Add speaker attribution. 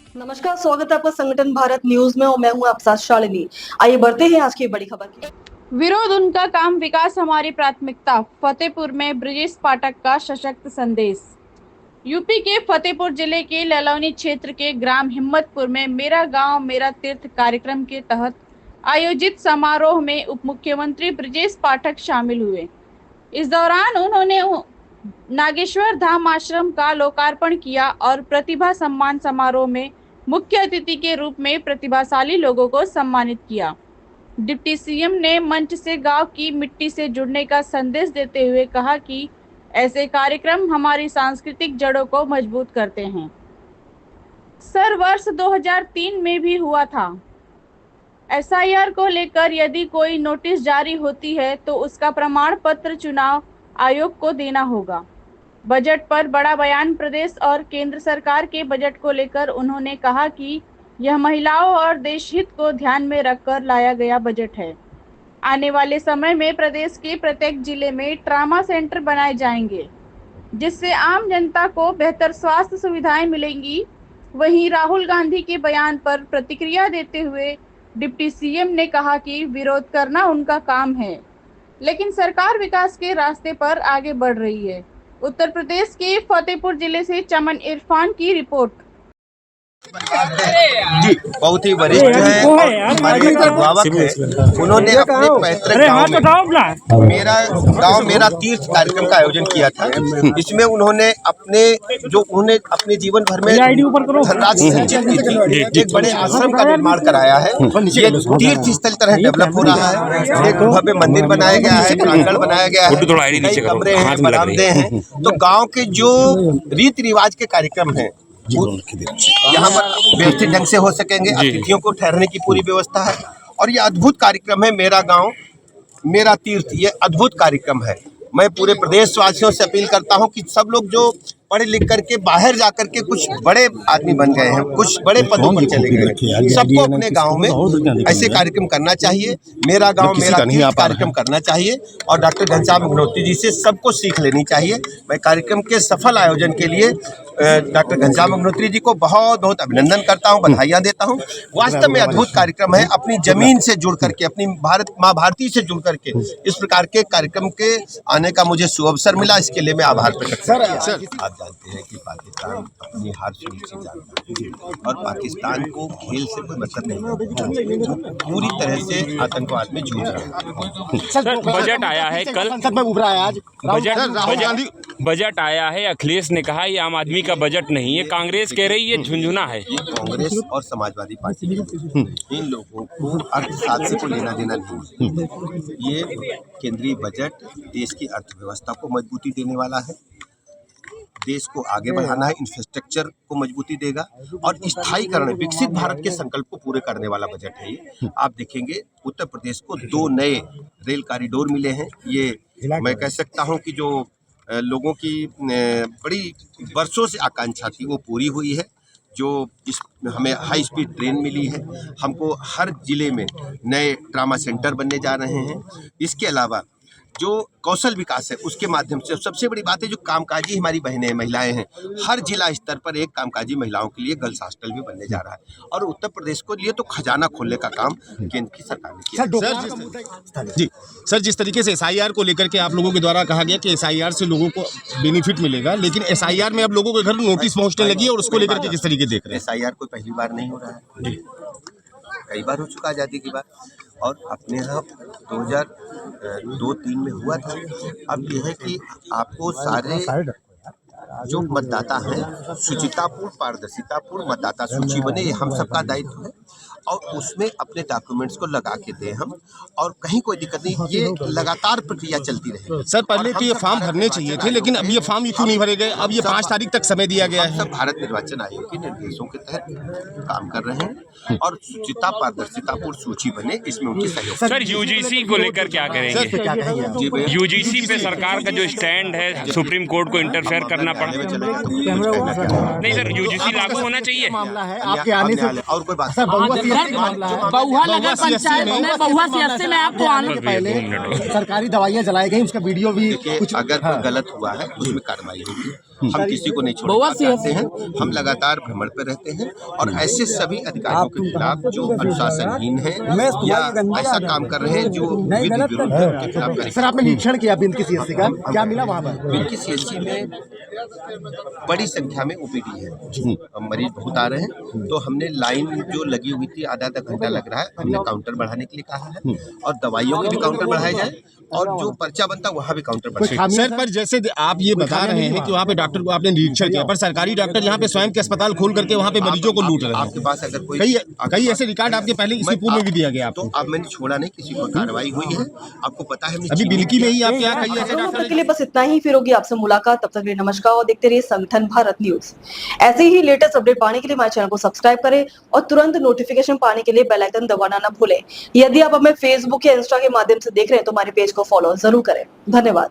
Speaker 1: नमस्कार, स्वागत है आपका संगठन भारत न्यूज में और मैं हूं आपके साथ शालिनी। आइए बढ़ते हैं आज की बड़ी खबर की।
Speaker 2: विरोध उनका काम, विकास हमारी प्राथमिकता। फतेहपुर में ब्रजेश पाठक का सशक्त संदेश। यूपी के फतेहपुर जिले के ललौनी क्षेत्र के ग्राम हिम्मतपुर में मेरा गांव मेरा तीर्थ कार्यक्रम के तहत आयोजित समारोह में उप मुख्यमंत्री ब्रजेश पाठक शामिल हुए। इस दौरान उन्होंने नागेश्वर धाम आश्रम का लोकार्पण किया और प्रतिभा सम्मान समारोह में मुख्य अतिथि के रूप में प्रतिभाशाली लोगों को सम्मानित किया। डिप्टी सीएम ने मंच से गांव की मिट्टी से जुड़ने का संदेश देते हुए कहा कि ऐसे कार्यक्रम हमारी सांस्कृतिक जड़ों को मजबूत करते हैं। सर, वर्ष 2003 में भी हुआ था। एसआईआर को लेकर यदि कोई नोटिस जारी होती है तो उसका प्रमाण पत्र चुनाव आयोग को देना होगा। बजट पर बड़ा बयान। प्रदेश और केंद्र सरकार के बजट को लेकर उन्होंने कहा कि यह महिलाओं और देश हित को ध्यान में रखकर लाया गया बजट है। आने वाले समय में प्रदेश के प्रत्येक जिले में ट्रामा सेंटर बनाए जाएंगे, जिससे आम जनता को बेहतर स्वास्थ्य सुविधाएं मिलेंगी। वहीं राहुल गांधी के बयान पर प्रतिक्रिया देते हुए डिप्टी सीएम ने कहा कि विरोध करना उनका काम है, लेकिन सरकार विकास के रास्ते पर आगे बढ़ रही है। उत्तर प्रदेश के फतेहपुर जिले से चमन इरफान की रिपोर्ट।
Speaker 3: जी, बहुत ही वरिष्ठ है और हमारे अभिभावक है। उन्होंने अपने पैतृक गांव में मेरा गांव मेरा तीर्थ कार्यक्रम का आयोजन किया था। इसमें उन्होंने अपने जीवन भर में धनराशि संचित की थी। एक बड़े आश्रम का निर्माण कराया है। ये तीर्थ स्थल तरह डेवलप हो रहा है। एक भव्य मंदिर बनाया गया है, प्रांगण बनाया गया है, कई कमरे हैं, बरामदे हैं। तो गाँव के जो रीति रिवाज के कार्यक्रम है यहाँ पर व्यवस्थित ढंग से हो सकेंगे। अतिथियों को ठहरने की पूरी व्यवस्था है और ये अद्भुत कार्यक्रम है। मेरा गांव मेरा तीर्थ, ये अद्भुत कार्यक्रम है। मैं पूरे प्रदेश वासियों से अपील करता हूं कि सब लोग जो पढ़े लिख करके बाहर जा करके कुछ बड़े आदमी बन गए हैं, कुछ बड़े पदों पर चले गए, सबको अपने गांव में ऐसे कार्यक्रम करना चाहिए। मेरा गांव मेरा तीर्थ कार्यक्रम करना चाहिए और डॉक्टर घनश्याम अग्नोत्री जी से सबको सीख लेनी चाहिए। मैं कार्यक्रम के सफल आयोजन के लिए डॉक्टर घनश्याम अग्नोत्री जी को बहुत बहुत अभिनंदन करता हूं, बधाइयां देता हूं। वास्तव में अद्भुत कार्यक्रम है। अपनी जमीन से जुड़ करके, अपनी माँ भारती से जुड़ करके इस प्रकार के कार्यक्रम के आने का मुझे सुअवसर मिला। इसके लिए मैं आभार प्रकट करता हूं। आप जानते हैं कि पाकिस्तान अपनी हार सुनिश्चित जानता है और पाकिस्तान को खेल से कोई मतलब नहीं, पूरी तरह से आतंकवाद में जूझ रहा है।
Speaker 4: सर, बजट आया है कल,
Speaker 3: संसद में उभरा है आज
Speaker 4: बजट आया है। अखिलेश ने कहा ये आम आदमी का बजट नहीं है, कांग्रेस कह रही है झुंझुना है।
Speaker 3: ये कांग्रेस और समाजवादी पार्टी इन लोगों को अर्थशास्त्र को लेना देना नहीं। ये केंद्रीय बजट देश की अर्थव्यवस्था को मजबूती देने वाला है, देश को आगे बढ़ाना है, इंफ्रास्ट्रक्चर को मजबूती देगा और स्थायीकरण, विकसित भारत के संकल्प को पूरे करने वाला बजट है ये। आप देखेंगे उत्तर प्रदेश को 2 नए रेल कॉरिडोर मिले हैं। ये मैं कह सकता हूं कि जो लोगों की बड़ी वर्षों से आकांक्षा थी वो पूरी हुई है। जो हमें हाई स्पीड ट्रेन मिली है, हमको हर जिले में नए ट्रामा सेंटर बनने जा रहे हैं। इसके अलावा जो कौशल विकास है उसके माध्यम से सबसे बड़ी बात है, जो कामकाजी हमारी बहनें महिलाएं हैं, हर जिला स्तर पर एक कामकाजी महिलाओं के लिए गर्ल्स हॉस्टल भी बनने जा रहा है और उत्तर प्रदेश को लिए तो खजाना खोलने का काम केंद्र की सरकार ने किया।
Speaker 5: जी सर, जिस तरीके से एसआईआर को लेकर के आप लोगों के द्वारा कहा गया कि एसआईआर से लोगों को बेनिफिट मिलेगा, लेकिन एसआईआर में अब लोगों के घर नोटिस पहुंचने लगी है और उसको लेकर के किस तरीके देख रहे हैं?
Speaker 3: एसआईआर कोई पहली बार नहीं हो रहा है, कई बार हो चुका आज़ादी की बात, और अपने यहाँ 2002-03 में हुआ था। अब यह है कि आपको सारे जो मतदाता हैं शुचितापूर्ण, पारदर्शितापूर्ण मतदाता सूची बने, ये हम सबका दायित्व है और उसमें अपने डॉक्यूमेंट्स को लगा के दें हम, और कहीं कोई दिक्कत नहीं, ये लगातार प्रक्रिया चलती रहेगी।
Speaker 5: सर, पहले तो ये फॉर्म भरने चाहिए थे, लेकिन अब ये फॉर्म क्यों नहीं भरे गए? अब ये 5 तारीख तक समय दिया गया है।
Speaker 3: सब भारत निर्वाचन आयोग के निर्देशों के तहत काम कर रहे हैं और शुचिता पारदर्शितापूर्ण सूची बने, इसमें उनकी सहयोग।
Speaker 4: सर, यूजीसी को लेकर क्या करेंगे? यूजीसी पे सरकार का जो स्टैंड है, सुप्रीम कोर्ट को इंटरफेयर करना पड़ा। नहीं सर, यूजीसी लागू होना चाहिए।
Speaker 3: मामला है आपके आने से और कोई बात
Speaker 6: बहुआ नगर पंचायत में, बहुआ सीएससी में आपको आने के पहले सरकारी दवाइयाँ जलाई गई, उसका वीडियो भी
Speaker 3: कुछ अगर गलत हुआ है उसमें कार्रवाई होगी। हम किसी को नहीं छोड़ना चाहते हैं। हम लगातार भ्रमण पर रहते हैं और ऐसे सभी अधिकारियों के खिलाफ जो अनुशासनहीन है या ऐसा काम कर रहे हैं जो विधि विरुद्ध है, उनके खिलाफ करेंगे।
Speaker 7: सर, आपने निरीक्षण किया बिंद की सीएससी का, क्या मिला वहाँ पर?
Speaker 3: बिल्की सीएससी में बड़ी संख्या में ओपीडी है, मरीज बहुत आ रहे हैं, तो हमने लाइन जो लगी हुई थी आधा घंटा लग रहा है, हमने काउंटर बढ़ाने के लिए कहा है और दवाइयों के भी काउंटर बढ़ाए जाए और जो पर्चा बनता वहाँ भी काउंटर बढ़ाए।
Speaker 5: सर, पर जैसे आप ये बता रहे हैं कि वहाँ पे डॉक्टर को आपने निरीक्षण किया, पर सरकारी डॉक्टर यहाँ पे स्वयं के अस्पताल खोल करके वहाँ पे मरीजों को लूट रहे हैं।
Speaker 3: आपके पास अगर कोई
Speaker 5: कई ऐसे रिकॉर्ड आपके पहले इसी पूर्व में भी दिया गया
Speaker 3: तो अब मैंने छोड़ा नहीं, किसी पर कार्रवाई हुई है, आपको पता है।
Speaker 5: अभी बिल्की में ही आपके यहाँ कई ऐसे
Speaker 1: डॉक्टर के लिए बस इतना ही, फिर होगी आपसे मुलाकात। तब तक के लिए नमस्कार और देखते रहिए संगठन भारत न्यूज। ऐसे ही लेटेस्ट अपडेट पाने के लिए हमारे चैनल को सब्सक्राइब करें और तुरंत नोटिफिकेशन पाने के लिए बेल आइकन दबाना न भूलें। यदि आप हमें फेसबुक या इंस्टा के माध्यम से देख रहे हैं तो हमारे पेज को फॉलो जरूर करें। धन्यवाद।